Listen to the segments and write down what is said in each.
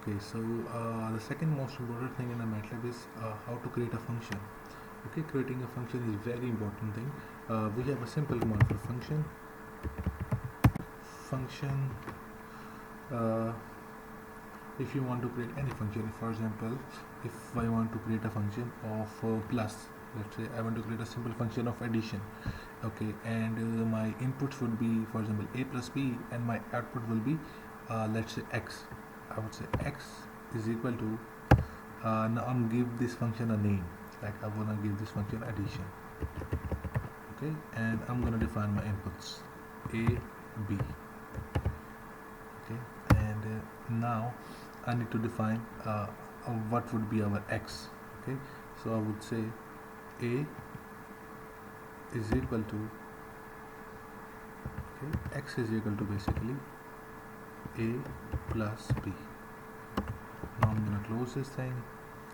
Okay, so the second most important thing in a MATLAB is how to create a function. Okay, creating a function is very important thing. We have a simple command for function. Function. Uh, if you want to create any function, for example, if I want to create a function of plus, let's say I want to create a simple function of addition. Okay, and my inputs would be, for example, a plus b, and my output will be, let's say x. I would say x is equal to, now I'm give this function a name, like I wanna give this function addition. Okay, and I'm gonna define my inputs a, b. Okay, and now I need to define what would be our x. Okay, so I would say a is equal to, okay, x is equal to basically a plus b. Now I'm gonna close this thing.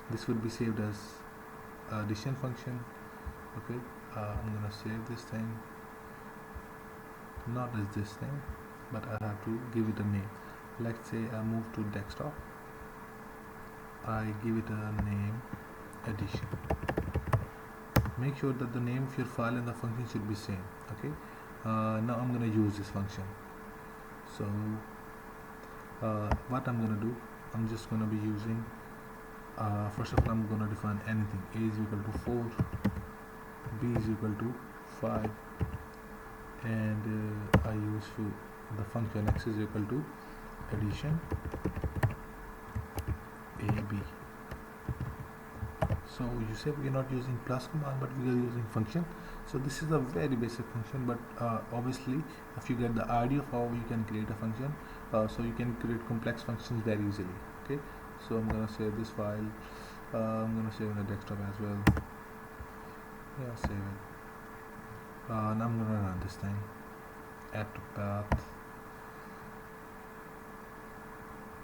This would be saved as addition function. Okay, I'm gonna save this thing, not as this thing, but I have to give it a name. Let's say I move to desktop, I give it a name addition. Make sure that the name of your file and the function should be same. Okay, now I'm gonna use this function. So what I'm gonna do, I'm just gonna be using, first of all I'm gonna define anything. A is equal to 4, b is equal to 5, and I use the function x is equal to addition ab. So you say we are not using plus command, but we are using function. So this is a very basic function, but obviously if you get the idea of how you can create a function, so you can create complex functions very easily. Okay, so I'm gonna save this file. I'm gonna save in the desktop as well. Yeah, save it. Now I'm gonna run this thing. Add to path.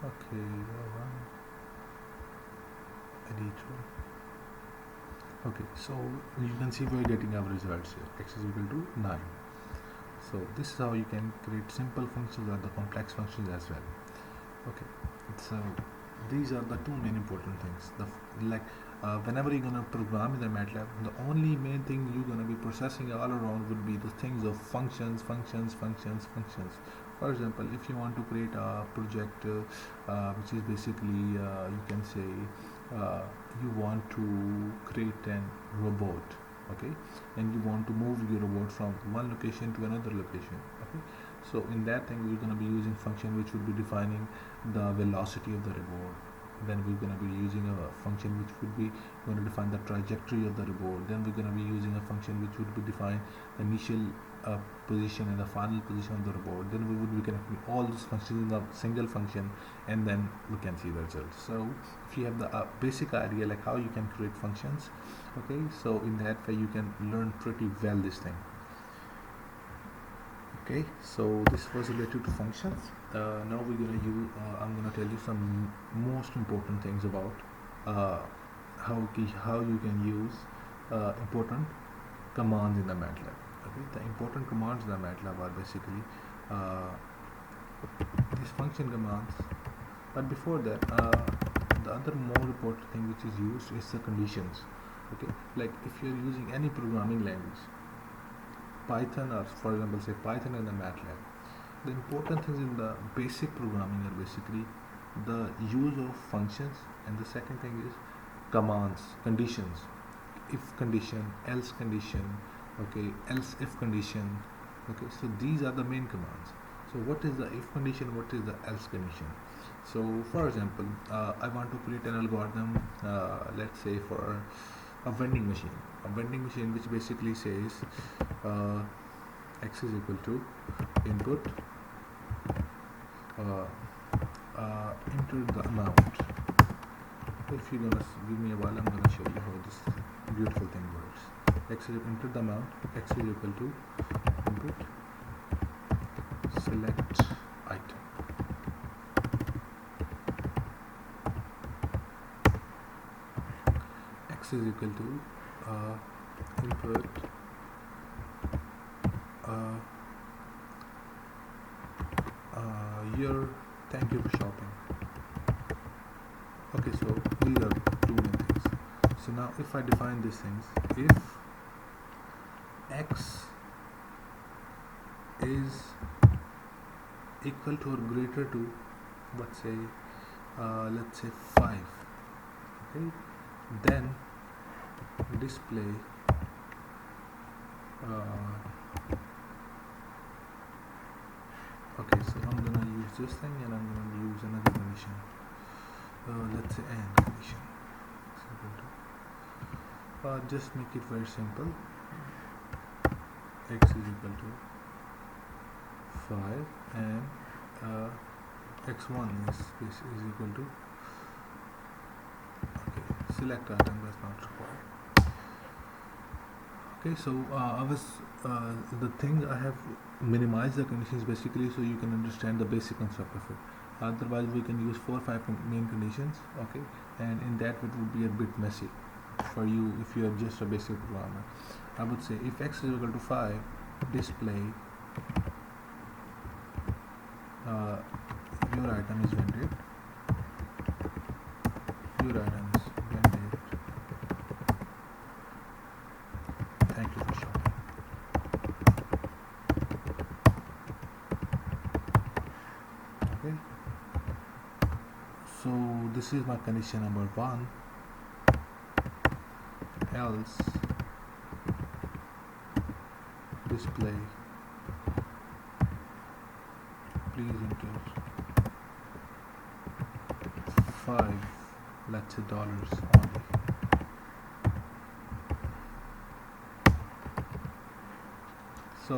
Okay, run. Editor. Okay, so you can see we're getting our results here. X is equal to 9. So this is how you can create simple functions or the complex functions as well. Okay, so these are the two main important things. Whenever you're gonna program in the MATLAB, the only main thing you're gonna be processing all around would be the things of functions. For example, if you want to create a project which is basically, you can say, you want to create an robot, okay, and you want to move your robot from one location to another location. Okay, so in that thing we're going to be using function which would be defining the velocity of the robot. Then we're going to be using a function which would be going to define the trajectory of the robot. Then we're going to be using a function which would be define the initial position and the final position of the robot. Then we would be connecting all these functions in a single function, and then we can see the results. So if you have the basic idea like how you can create functions, okay, so in that way you can learn pretty well this thing. Okay, so this was related to functions. Now we're gonna use, I'm gonna tell you some most important things about how you can use important commands in the MATLAB. Okay, the important commands in the MATLAB are basically these function commands. But before that, the other more important thing which is used is the conditions. Okay, like if you're using any programming language, Python, or for example say Python and the MATLAB, the important things in the basic programming are basically the use of functions, and the second thing is commands, conditions, if condition, else condition, okay, else if condition. Okay, so these are the main commands. So what is the if condition, what is the else condition? So for example, I want to create an algorithm, let's say for a vending machine which basically says x is equal to input, enter the amount. If you're gonna give me a while, I'm gonna show you how this beautiful thing works. X is enter the amount, x is equal to input, select item. X is equal to input thank you for shopping. Okay, so these are two main things. So now if I define these things, if x is equal to or greater to, let's say 5, okay, then display okay, so I'm gonna use this thing and I'm gonna use another condition, let's say and condition is equal to, just make it very simple. X is equal to 5 and x1 is equal to, okay, select item that's not required. Okay, so the thing I have minimized the conditions basically so you can understand the basic concept of it. Otherwise we can use 4 or 5 main conditions, okay, and in that it would be a bit messy for you if you are just a basic programmer. I would say if x is equal to 5, display your item is vended. Your item is vended. Thank you for shopping. Okay. So this is my condition number 1. Else display please enter 5, let's say dollars only. So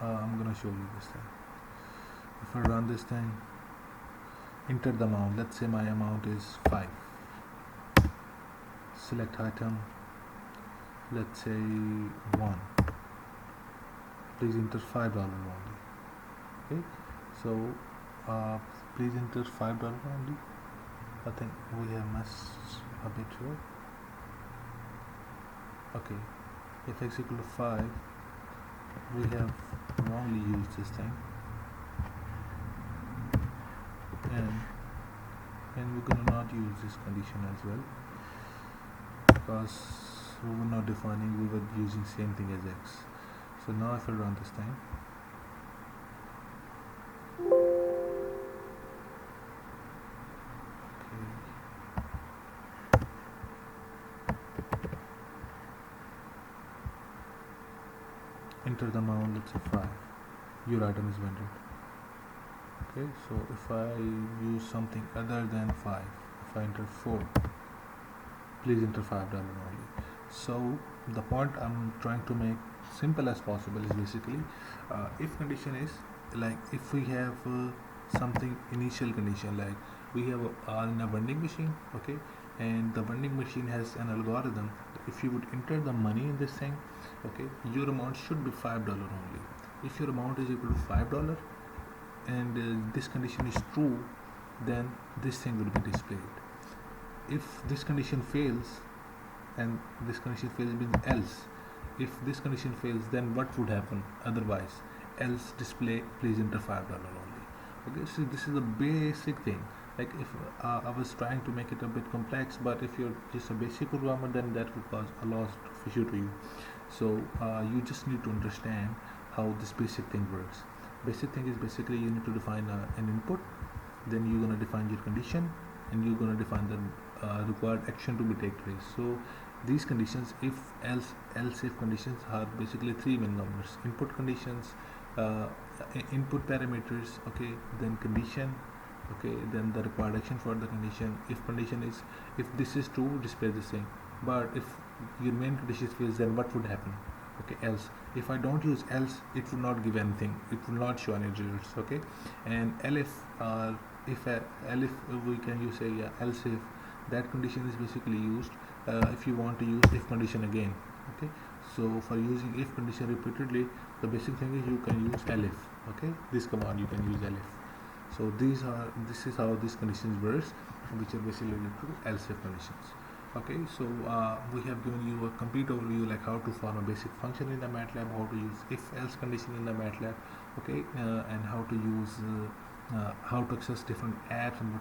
I'm gonna show you this thing. If I run this thing, enter the amount, let's say my amount is 5, select item, let's say 1, please enter $5 only. Okay, so please enter $5 only. I think we have messed a bit here. Okay, if x equal to 5, we have wrongly used this thing, and we're gonna not use this condition as well because we were not defining, we were using same thing as x. So now if I run this thing, enter the amount, let's say 5, your item is vended. Okay, so if I use something other than 5, if I enter 4, please enter $5 only. So the point I'm trying to make simple as possible is basically if condition is like, if we have something initial condition, like we have in a vending machine, okay, and the vending machine has an algorithm. If you would enter the money in this thing, okay, your amount should be $5 only. If your amount is equal to $5 and this condition is true, then this thing will be displayed. If this condition fails, and this condition fails means else. If this condition fails, then what would happen otherwise? Else display please enter $5 only. Okay, so this is the basic thing. Like if I was trying to make it a bit complex, but if you're just a basic programmer, then that would cause a lot of issue to you. So you just need to understand how this basic thing works. Basic thing is basically you need to define an input, then you're going to define your condition, and you're going to define the required action to be take place. So these conditions, if else if conditions, are basically 3 main numbers: input conditions, input parameters, okay, then condition, okay, then the required action for the condition. If condition is, if this is true, display this thing, but if your main condition fails, then what would happen? Okay, else. If I don't use else, it will not give anything, it will not show any results. Okay, and elif, if elif, we can use else if. That condition is basically used if you want to use if condition again. Okay, so for using if condition repeatedly, the basic thing is you can use elif. Okay, this command you can use elif. So this is how these conditions works, which are basically related to else if conditions. Okay, so we have given you a complete overview, like how to form a basic function in the MATLAB, how to use if else condition in the MATLAB, okay, and how to use how to access different apps and